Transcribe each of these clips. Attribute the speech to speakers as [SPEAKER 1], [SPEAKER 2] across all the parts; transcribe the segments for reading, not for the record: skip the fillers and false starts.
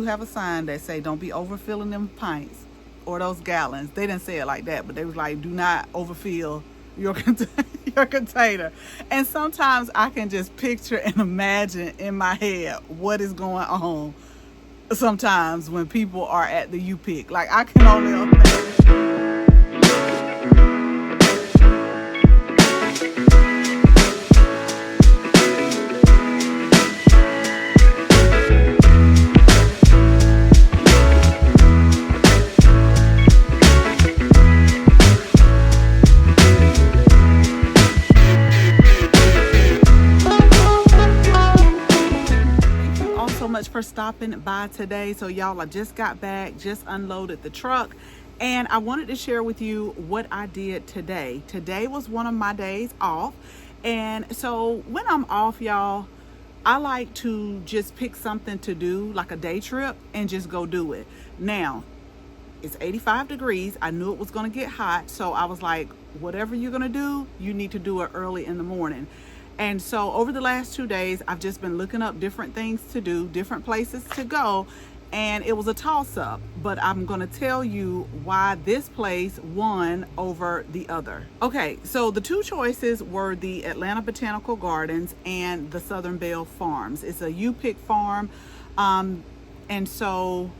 [SPEAKER 1] do have a sign that say don't be overfilling them pints or those gallons. They didn't say it like that, but they was like, do not overfill your your container. And sometimes I can just picture and imagine in my head what is going on sometimes when people are at the U-Pick. Like, I can only imagine. For stopping by today. So y'all, I just got back, just unloaded the truck, and I wanted to share with you what I did today. Today was one of my days off, and so when I'm off, y'all, I like to just pick something to do, like a day trip, and just go do it. Now it's 85 degrees. I knew it was going to get hot, so I was like, whatever you're going to do, you need to do it early in the morning. And so over the last 2 days, I've just been looking up different things to do, different places to go, and it was a toss-up. But I'm going to tell you why this place won over the other. Okay, so the two choices were the Atlanta Botanical Gardens and the Southern Belle Farms. It's a U-Pick farm, and so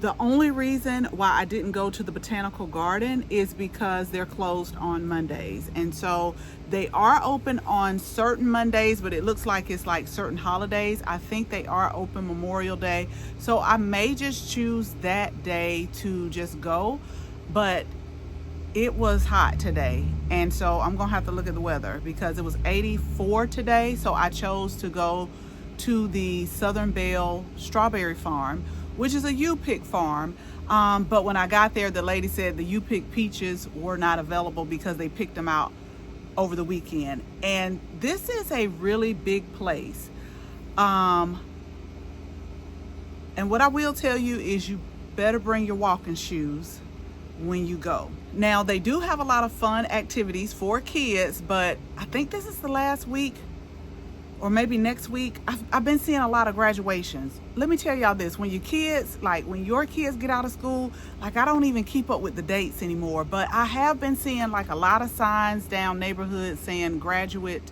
[SPEAKER 1] the only reason why I didn't go to the Botanical Garden is because they're closed on Mondays. And so they are open on certain Mondays, but it looks like it's like certain holidays. I think they are open Memorial Day. So I may just choose that day to just go. But it was hot today. And so I'm going to have to look at the weather because it was 84 today. So I chose to go to the Southern Belle Strawberry Farm, which is a U-Pick farm. But when I got there, the lady said the U-Pick peaches were not available because they picked them out over the weekend. And this is a really big place. And what I will tell you is you better bring your walking shoes when you go. Now, they do have a lot of fun activities for kids, but I think this is the last week, or maybe next week. I've been seeing a lot of graduations. Let me tell y'all this, when your kids, like when your kids get out of school, like I don't even keep up with the dates anymore, but I have been seeing like a lot of signs down neighborhoods saying graduate,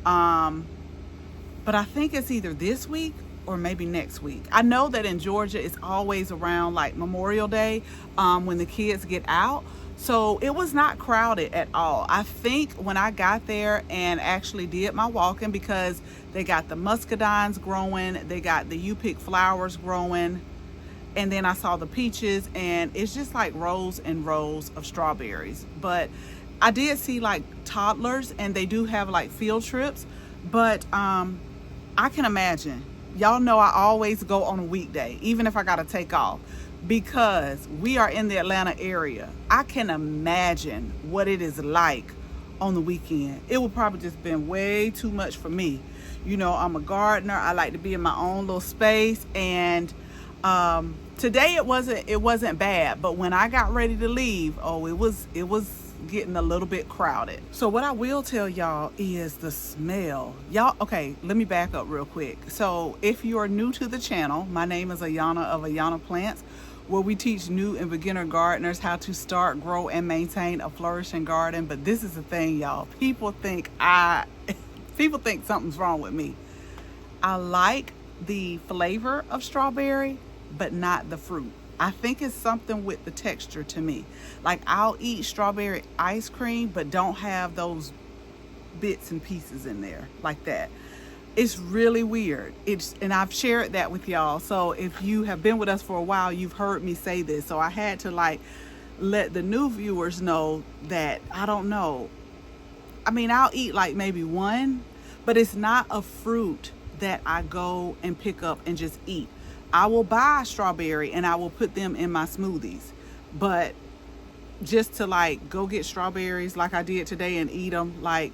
[SPEAKER 1] but I think it's either this week or maybe next week. I know that in Georgia it's always around like Memorial Day, when the kids get out. So it was not crowded at all. I think when I got there and actually did my walking, because they got the muscadines growing, they got the U-Pick flowers growing, and then I saw the peaches, and it's just like rows and rows of strawberries. But I did see like toddlers, and they do have like field trips, but I can imagine. Y'all know I always go on a weekday, even if I gotta take off, because we are in the Atlanta area. I can imagine what it is like on the weekend. It would probably just been way too much for me. You know, I'm a gardener. I like to be in my own little space, and today it wasn't bad, but when I got ready to leave, oh, it was getting a little bit crowded. So what I will tell y'all is the smell. Y'all, okay, let me back up real quick. So if you are new to the channel, my name is Auyanna of Auyanna Plants, where we teach new and beginner gardeners how to start, grow, and maintain a flourishing garden. But this is the thing, y'all. People think something's wrong with me. I like the flavor of strawberry, but not the fruit. I think it's something with the texture to me. Like, I'll eat strawberry ice cream, but don't have those bits and pieces in there like that. It's really weird. And I've shared that with y'all. So if you have been with us for a while, you've heard me say this. So I had to like let the new viewers know that I don't know. I mean, I'll eat like maybe one, but it's not a fruit that I go and pick up and just eat. I will buy strawberry and I will put them in my smoothies, but just to like go get strawberries like I did today and eat them, like,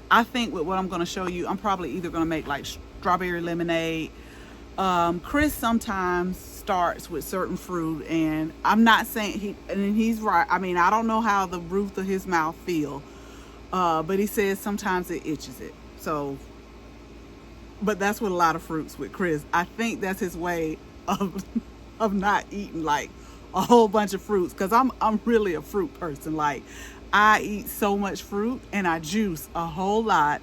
[SPEAKER 1] I think with what I'm going to show you, I'm probably either going to make like strawberry lemonade. Chris sometimes starts with certain fruit, and I'm not saying he's right. I mean, I don't know how the roof of his mouth feel, but he says sometimes it itches it. So, but that's with a lot of fruits with Chris. I think that's his way of of not eating like a whole bunch of fruits, because I'm really a fruit person. Like, I eat so much fruit and I juice a whole lot.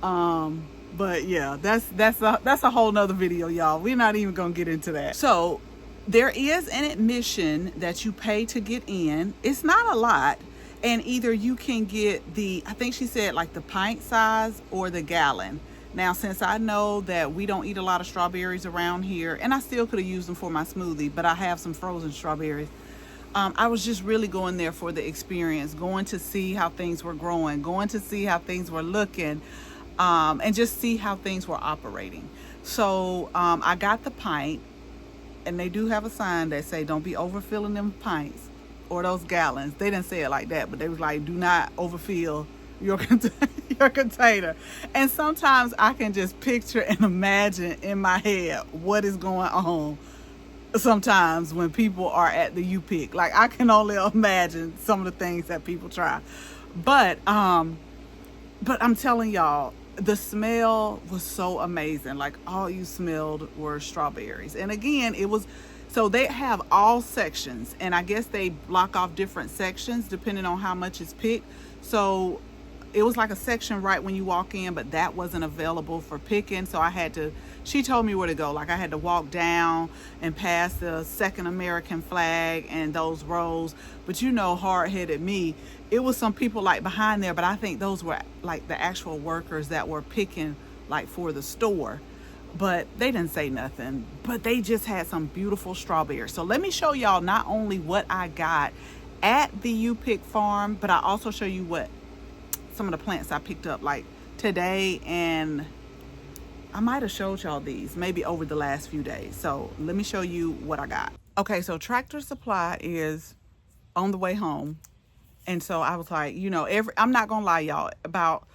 [SPEAKER 1] But yeah, that's a whole nother video, y'all. We're not even gonna get into that. So there is an admission that you pay to get in. It's not a lot. And either you can get the, I think she said like the pint size or the gallon. Now, since I know that we don't eat a lot of strawberries around here, and I still could have used them for my smoothie, but I have some frozen strawberries. I was just really going there for the experience, going to see how things were growing, going to see how things were looking, and just see how things were operating. So I got the pint, and they do have a sign that say, don't be overfilling them pints or those gallons. They didn't say it like that, but they was like, do not overfill your container. And sometimes I can just picture and imagine in my head what is going on sometimes when people are at the U-Pick. Like, I can only imagine some of the things that people try. But I'm telling y'all, the smell was so amazing. Like, all you smelled were strawberries. And again, it was, so they have all sections, and I guess they block off different sections depending on how much is picked. So it was like a section right when you walk in, but that wasn't available for picking. So I had to, she told me where to go. Like, I had to walk down and past the second American flag and those rows. But you know, hard-headed me, it was some people like behind there, but I think those were like the actual workers that were picking like for the store. But they didn't say nothing, but they just had some beautiful strawberries. So let me show y'all not only what I got at the U-Pick farm, but I also show you what some of the plants I picked up like today, and I might have showed y'all these maybe over the last few days. So let me show you what I got. Okay, so Tractor Supply is on the way home. And so I was like, you know, I'm not gonna lie, y'all, about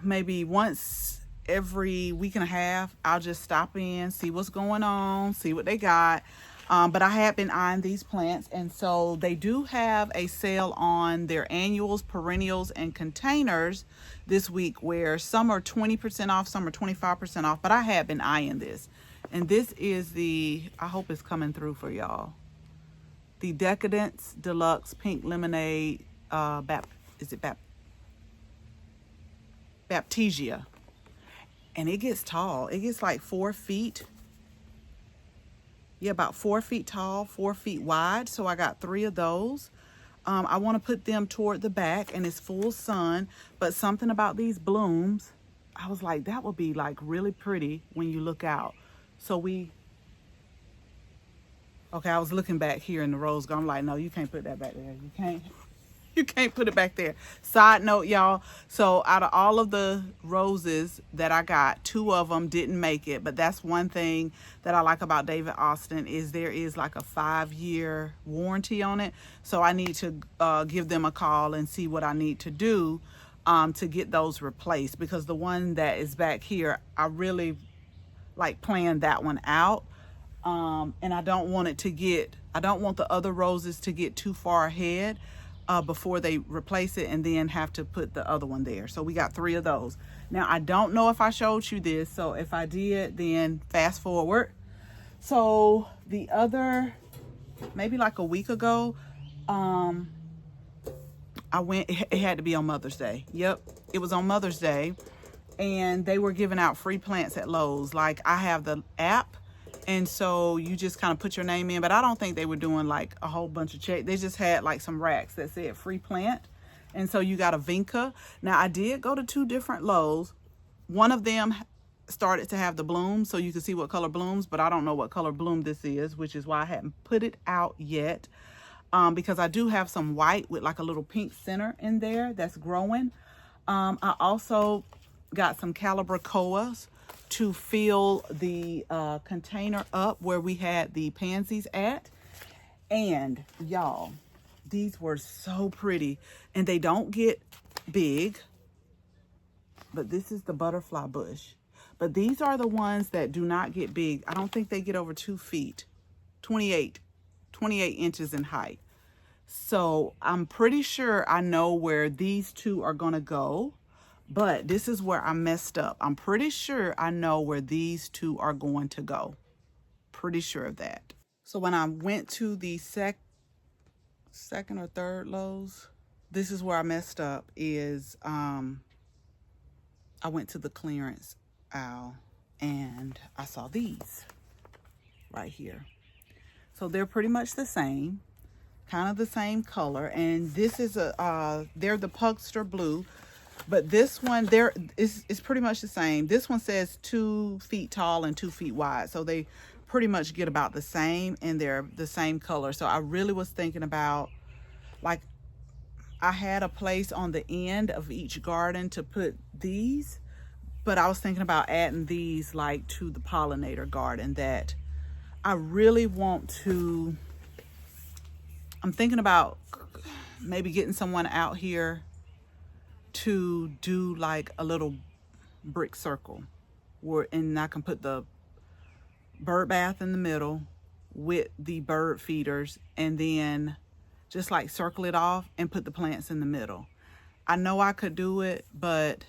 [SPEAKER 1] maybe once every week and a half, I'll just stop in, see what's going on, see what they got. But I have been eyeing these plants, and so they do have a sale on their annuals, perennials, and containers this week, where some are 20% off, some are 25% off, but I have been eyeing this. And this is the, I hope it's coming through for y'all, the Decadence Deluxe Pink Lemonade, Baptisia. And it gets tall. It gets like 4 feet. Yeah, about 4 feet tall, 4 feet wide. So I got 3 of those. I want to put them toward the back, and it's full sun. But something about these blooms, I was like, that would be like really pretty when you look out. So okay, I was looking back here in the rose garden. I'm like, no, you can't put that back there. You can't put it back there. Side note, y'all. So out of all of the roses that I got, 2 of them didn't make it. But that's one thing that I like about David Austin, is there is like a 5-year warranty on it. So I need to give them a call and see what I need to do to get those replaced. Because the one that is back here, I really like planned that one out. And I don't want the other roses to get too far ahead before they replace it and then have to put the other one there. So we got 3 of those. Now, I don't know if I showed you this, so if I did, then fast forward. So the other, maybe like a week ago, I went, it had to be on Mother's Day. Yep, it was on Mother's Day, and they were giving out free plants at Lowe's. Like, I have the app, and so you just kind of put your name in, but I don't think they were doing like a whole bunch of checks. They just had like some racks that said free plant. And so you got a vinca. Now, I did go to 2 different Lowe's. One of them started to have the blooms, so you can see what color blooms, but I don't know what color bloom this is, which is why I hadn't put it out yet. Because I do have some white with like a little pink center in there that's growing. I also got some calibrachoas to fill the container up where we had the pansies at. And y'all, these were so pretty, and they don't get big, but this is the butterfly bush. But these are the ones that do not get big. I don't think they get over 2 feet, 28 inches in height. So I'm pretty sure I know where these 2 are gonna go. But this is where I messed up. I'm pretty sure I know where these 2 are going to go. pretty sure of that. So when I went to the second or third Lowe's, this is where I messed up, is I went to the clearance aisle and I saw these right here. So they're pretty much the same, kind of the same color, and this is they're the Pugster blue, but this one is pretty much the same. This one says 2 feet tall and 2 feet wide, so they pretty much get about the same, and they're the same color. So I really was thinking about, like, I had a place on the end of each garden to put these, but I was thinking about adding these like to the pollinator garden that I really want to. I'm thinking about maybe getting someone out here to do like a little brick circle and I can put the bird bath in the middle with the bird feeders, and then just like circle it off and put the plants in the middle. I know I could do it, but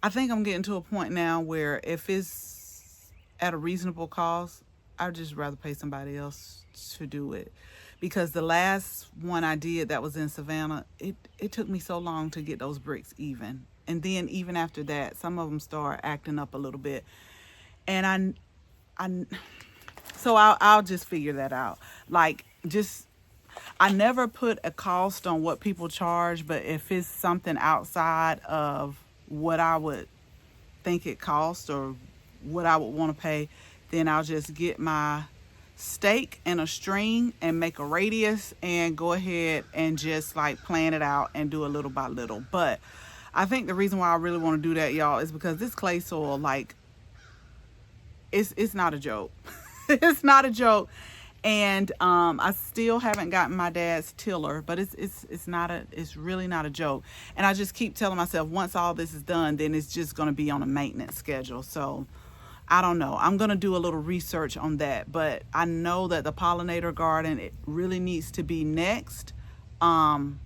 [SPEAKER 1] I think I'm getting to a point now where if it's at a reasonable cost, I'd just rather pay somebody else to do it. Because the last one I did that was in Savannah, it took me so long to get those bricks even. And then even after that, some of them start acting up a little bit. And so I'll just figure that out. Like, I never put a cost on what people charge, but if it's something outside of what I would think it costs or what I would want to pay, then I'll just get my stake and a string and make a radius and go ahead and just like plan it out and do a little by little. But I think the reason why I really want to do that, y'all, is because this clay soil, like, it's not a joke. It's not a joke. And I still haven't gotten my dad's tiller, but it's really not a joke. And I just keep telling myself, once all this is done, then it's just going to be on a maintenance schedule. So I don't know. I'm going to do a little research on that, but I know that the pollinator garden, it really needs to be next in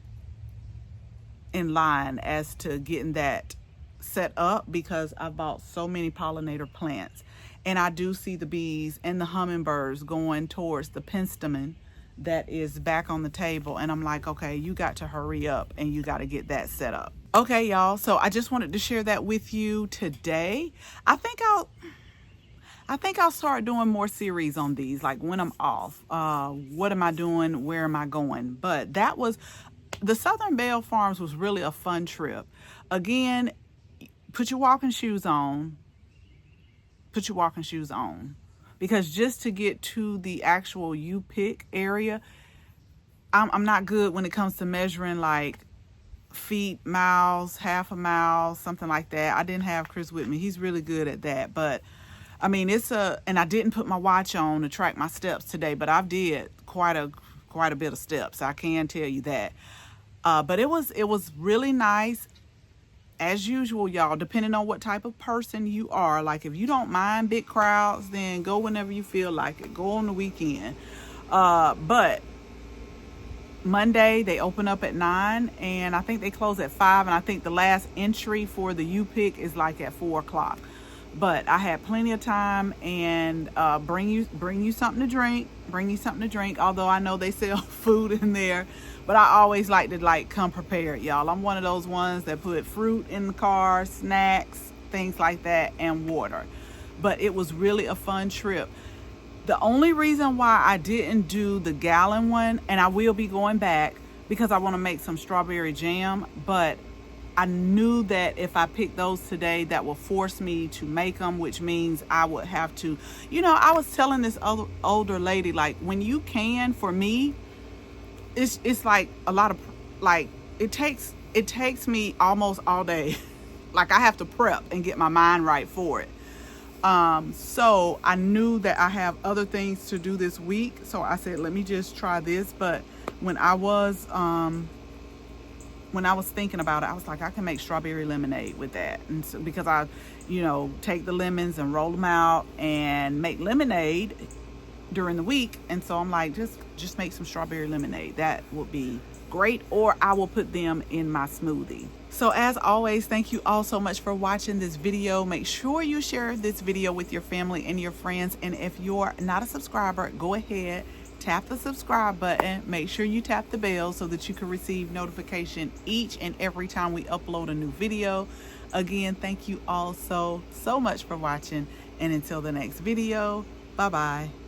[SPEAKER 1] line as to getting that set up, because I bought so many pollinator plants. And I do see the bees and the hummingbirds going towards the penstemon that is back on the table. And I'm like, okay, you got to hurry up and you got to get that set up. Okay, y'all. So I just wanted to share that with you today. I think I'll start doing more series on these, like when I'm off. What am I doing? Where am I going? But that was, the Southern Belle Farms was really a fun trip. Again, put your walking shoes on. Put your walking shoes on, because just to get to the actual pick area, I'm not good when it comes to measuring like feet, miles, half a mile, something like that. I didn't have Chris with me. He's really good at that. But I mean, and I didn't put my watch on to track my steps today, but I did quite a bit of steps. I can tell you that. But it was really nice. As usual, y'all, depending on what type of person you are, like if you don't mind big crowds, then go whenever you feel like it. Go on the weekend. But Monday, they open up at 9, and I think they close at 5, and I think the last entry for the U-Pick is like at 4 o'clock. But I had plenty of time, and bring you something to drink. Bring you something to drink, although I know they sell food in there. But I always like to come prepared, y'all. I'm one of those ones that put fruit in the car, snacks, things like that, and water. But it was really a fun trip. The only reason why I didn't do the gallon one, and I will be going back because I want to make some strawberry jam, but I knew that if I picked those today, that would force me to make them, which means I would have to, I was telling this older lady, like, when you can, for me, it's like a lot of, like, it takes me almost all day. Like, I have to prep and get my mind right for it. So I knew that I have other things to do this week. So I said, let me just try this. But when I was thinking about it, I was like, I can make strawberry lemonade with that. And so, because I, take the lemons and roll them out and make lemonade during the week. And so I'm like, just make some strawberry lemonade. That would be great, or I will put them in my smoothie. So as always, thank you all so much for watching this video. Make sure you share this video with your family and your friends. And if you're not a subscriber, go ahead, tap the subscribe button. Make sure you tap the bell so that you can receive notification each and every time we upload a new video. Again, thank you all so much for watching. And until the next video, bye-bye.